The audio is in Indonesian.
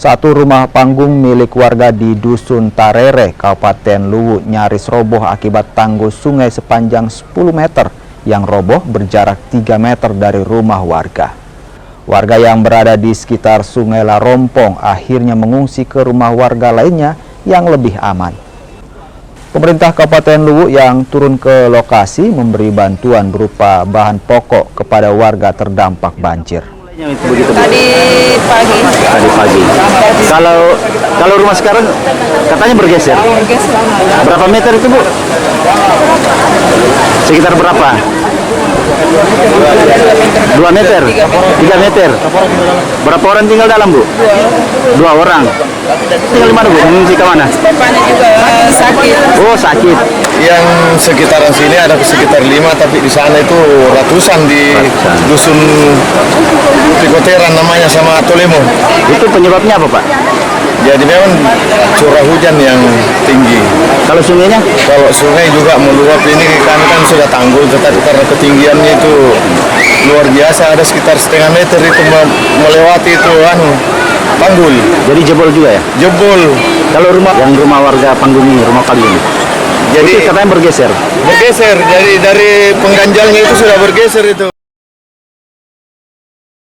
Satu rumah panggung milik warga di Dusun Tarere, Kabupaten Luwu nyaris roboh akibat tanggul sungai sepanjang 10 meter yang roboh berjarak 3 meter dari rumah warga. Warga yang berada di sekitar Sungai Larompong akhirnya mengungsi ke rumah warga lainnya yang lebih aman. Pemerintah Kabupaten Luwu yang turun ke lokasi memberi bantuan berupa bahan pokok kepada warga terdampak banjir. Tadi pagi. Kalau rumah sekarang katanya bergeser. Berapa meter itu, Bu? Sekitar berapa? 2 meter? 3 meter? Berapa orang tinggal dalam, Bu? 2 orang. Tinggal di mana, Bu? Mengungsi ke mana? Bapaknya juga sakit. Oh, sakit. Yang sekitaran sini ada sekitar 5, tapi di sana itu ratusan di Dusun Pikoteran namanya sama Tolemo. Itu penyebabnya apa, Pak? Jadi memang curah hujan yang tinggi. Kalau sungainya? Kalau sungai juga meluap, ini kami kan sudah tanggul, tetapi karena ketinggiannya itu luar biasa, ada sekitar setengah meter itu melewati itu tanggul. Jadi jebol juga ya? Jebol. Kalau rumah warga panggung ini, rumah pagi ini, jadi katanya bergeser. Bergeser, jadi dari pengganjalnya itu sudah bergeser itu.